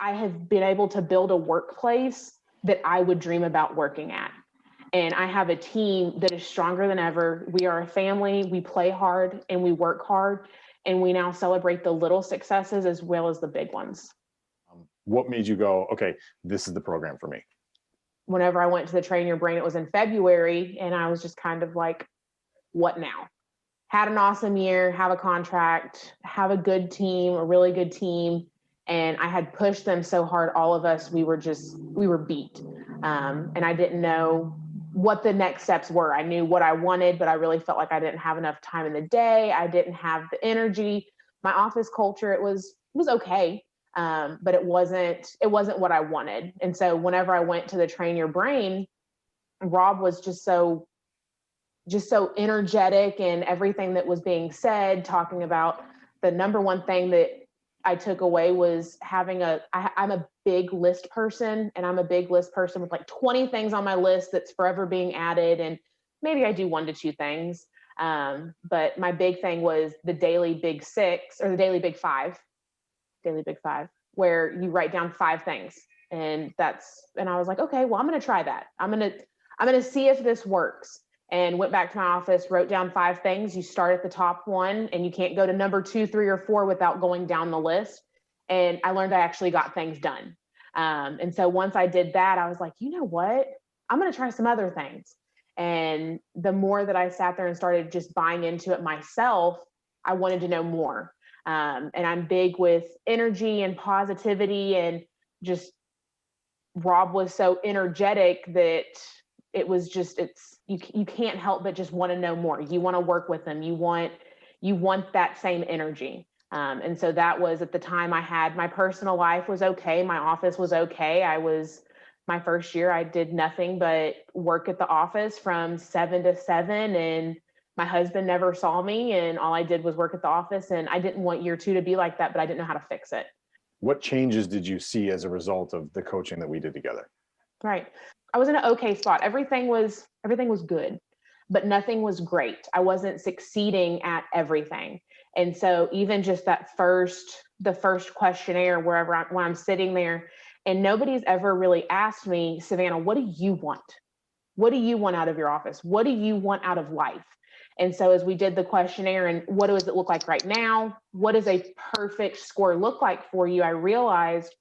I have been able to build a workplace that I would dream about working at. And I have a team that is stronger than ever. We are a family. We play hard and we work hard. And we now celebrate the little successes as well as the big ones. What made you go, okay, this is the program for me? Whenever I went to the Train Your Brain, it was in February. And I was just kind of like, what now? Had an awesome year, have a contract, have a good team, a really good team. And I had pushed them so hard, all of us, we were beat. And I didn't know what the next steps were. I knew what I wanted, but I really felt like I didn't have enough time in the day. I didn't have the energy. My office culture, it was okay. But it wasn't what I wanted. And so whenever I went to the Train Your Brain, Robb was just so energetic, and everything that was being said, talking about the number one thing that I took away was having I'm a big list person, and I'm a big list person with like 20 things on my list that's forever being added. And maybe I do 1 to 2 things. But my big thing was the daily big 6 or the daily big 5, where you write down 5 things. And I was like, okay, well, I'm going to try that. I'm going to see if this works. And went back to my office, wrote down 5 things. You start at the top one, and you can't go to number 2, 3, or 4 without going down the list. And I learned I actually got things done. And so once I did that, I was like, you know what? I'm going to try some other things. And the more that I sat there and started just buying into it myself, I wanted to know more. And I'm big with energy and positivity, and just Robb was so energetic that it was just, you can't help but just want to know more. You want to work with them. You want that same energy. And so that was, at the time, I had, my personal life was okay. My office was okay. My first year, I did nothing but work at the office from 7 to 7. And my husband never saw me, and all I did was work at the office. And I didn't want year 2 to be like that, but I didn't know how to fix it. What changes did you see as a result of the coaching that we did together? Right. I was in an okay spot. Everything was good, but nothing was great. I wasn't succeeding at everything. And so even just the first questionnaire, when I'm sitting there, and nobody's ever really asked me, Savannah, what do you want? What do you want out of your office? What do you want out of life? And so as we did the questionnaire, and what does it look like right now? What does a perfect score look like for you? I realized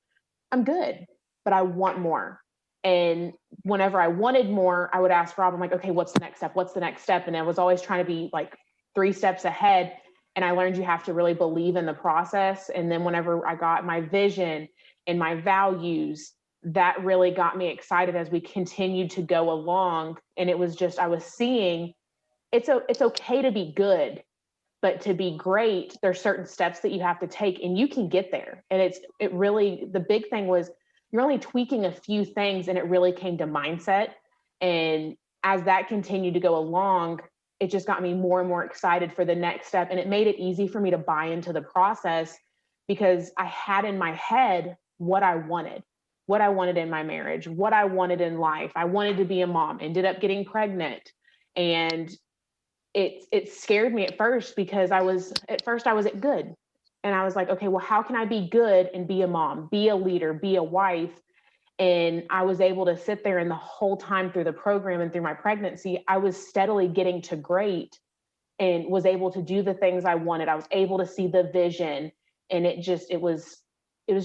I'm good, but I want more. And whenever I wanted more, I would ask Robb, I'm like, okay, what's the next step? What's the next step? And I was always trying to be like 3 steps ahead. And I learned you have to really believe in the process. And then whenever I got my vision and my values, that really got me excited as we continued to go along. And it was just, I was seeing it's okay to be good, but to be great, there's certain steps that you have to take, and you can get there. And the big thing was, you're only tweaking a few things, and it really came to mindset. And as that continued to go along, it just got me more and more excited for the next step. And it made it easy for me to buy into the process, because I had in my head what I wanted in my marriage, what I wanted in life. I wanted to be a mom, ended up getting pregnant. And it scared me at first, because I was at good. And I was like, okay, well, how can I be good and be a mom, be a leader, be a wife? And I was able to sit there, and the whole time through the program and through my pregnancy, I was steadily getting to great, and was able to do the things I wanted. I was able to see the vision, and it was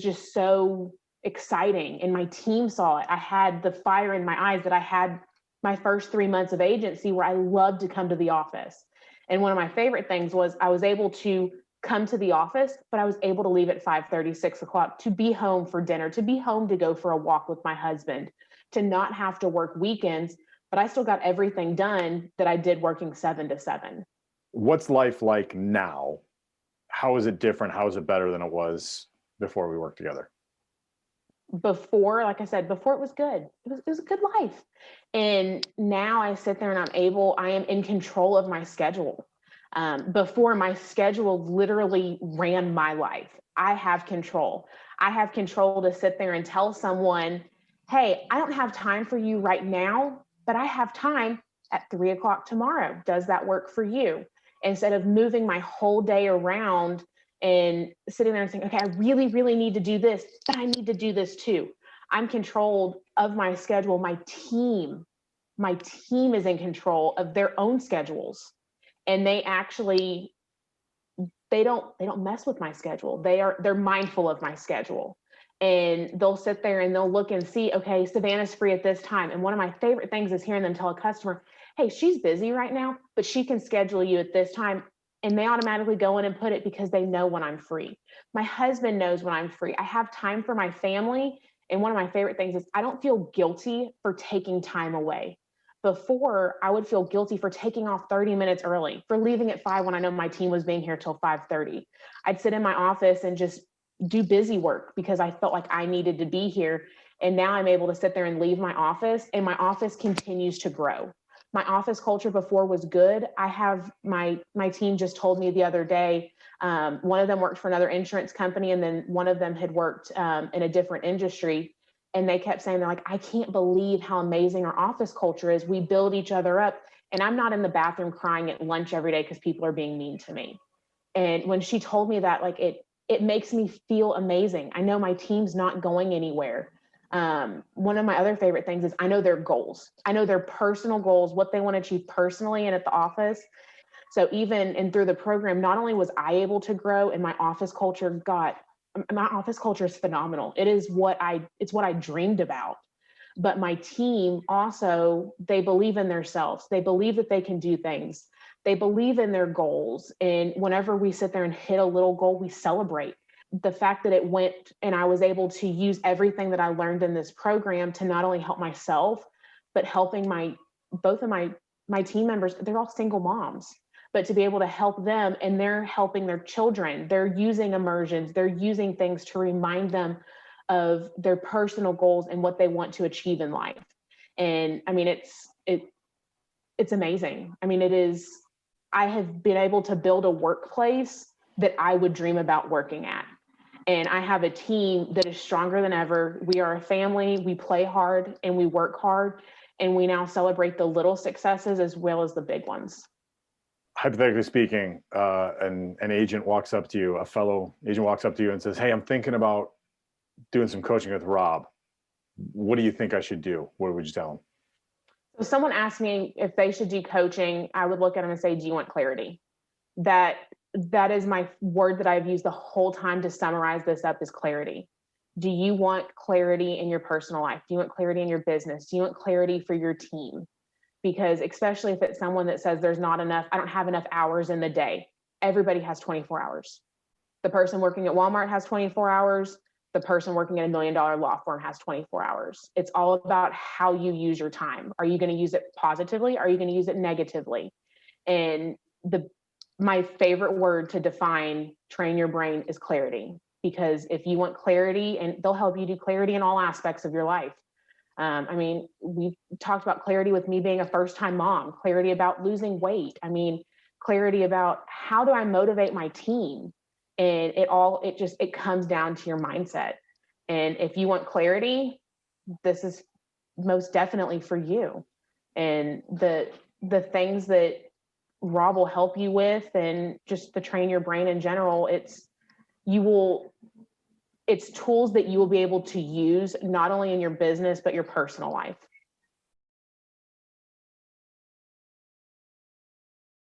just so exciting. And my team saw it. I had the fire in my eyes that I had my first 3 months of agency, where I loved to come to the office. And one of my favorite things was I was able to come to the office, but I was able to leave at 5:30, 6 o'clock, to be home for dinner, to be home to go for a walk with my husband, to not have to work weekends, but I still got everything done that I did working 7 to 7. What's life like now? How is it different? How is it better than it was before we worked together? Before, like I said, before it was good. It was a good life. And now I sit there and I am in control of my schedule. Before, my schedule literally ran my life. I have control. I have control to sit there and tell someone, hey, I don't have time for you right now, but I have time at 3 o'clock tomorrow. Does that work for you? Instead of moving my whole day around and sitting there and saying, okay, I really, really need to do this, but I need to do this too. I'm controlled of my schedule. My team is in control of their own schedules. And they don't mess with my schedule. They're mindful of my schedule. And they'll sit there and they'll look and see, okay, Savannah's free at this time. And one of my favorite things is hearing them tell a customer, hey, she's busy right now, but she can schedule you at this time. And they automatically go in and put it because they know when I'm free. My husband knows when I'm free. I have time for my family. And one of my favorite things is I don't feel guilty for taking time away. Before, I would feel guilty for taking off 30 minutes early, for leaving at 5 when I know my team was being here till 5:30. I'd sit in my office and just do busy work because I felt like I needed to be here. And now I'm able to sit there and leave my office, and my office continues to grow. My office culture before was good. I have my team just told me the other day, one of them worked for another insurance company, and then one of them had worked in a different industry. And they kept saying, they're like, I can't believe how amazing our office culture is. We build each other up. And I'm not in the bathroom crying at lunch every day because people are being mean to me. And when she told me that, like, it makes me feel amazing. I know my team's not going anywhere. One of my other favorite things is I know their goals. I know their personal goals, what they want to achieve personally and at the office. So even and through the program, not only was I able to grow, and my office culture is phenomenal. It's what I dreamed about. But my team also, they believe in themselves. They believe that they can do things. They believe in their goals. And whenever we sit there and hit a little goal, we celebrate. The fact that it went and I was able to use everything that I learned in this program to not only help myself, but helping both of my team members, they're all single moms. But to be able to help them, and they're helping their children, they're using immersions, they're using things to remind them of their personal goals and what they want to achieve in life. And I mean, it's amazing. I mean, I have been able to build a workplace that I would dream about working at. And I have a team that is stronger than ever. We are a family, we play hard and we work hard, and we now celebrate the little successes as well as the big ones. Hypothetically speaking, an agent walks up to you, a fellow agent walks up to you and says, hey, I'm thinking about doing some coaching with Robb. What do you think I should do? What would you tell them? So if someone asked me if they should do coaching, I would look at them and say, do you want clarity? That is my word that I've used the whole time to summarize this up, is clarity. Do you want clarity in your personal life? Do you want clarity in your business? Do you want clarity for your team? Because especially if it's someone that says I don't have enough hours in the day. Everybody has 24 hours. The person working at Walmart has 24 hours. The person working at $1 million law firm has 24 hours. It's all about how you use your time. Are you going to use it positively? Are you going to use it negatively? And my favorite word to define train your brain is clarity. Because if you want clarity, and they'll help you do clarity in all aspects of your life. I mean, we've talked about clarity with me being a first-time mom, clarity about losing weight. I mean, clarity about how do I motivate my team? And it comes down to your mindset. And if you want clarity, this is most definitely for you. And the things that Robb will help you with, and just to train your brain in general, it's tools that you will be able to use not only in your business, but your personal life.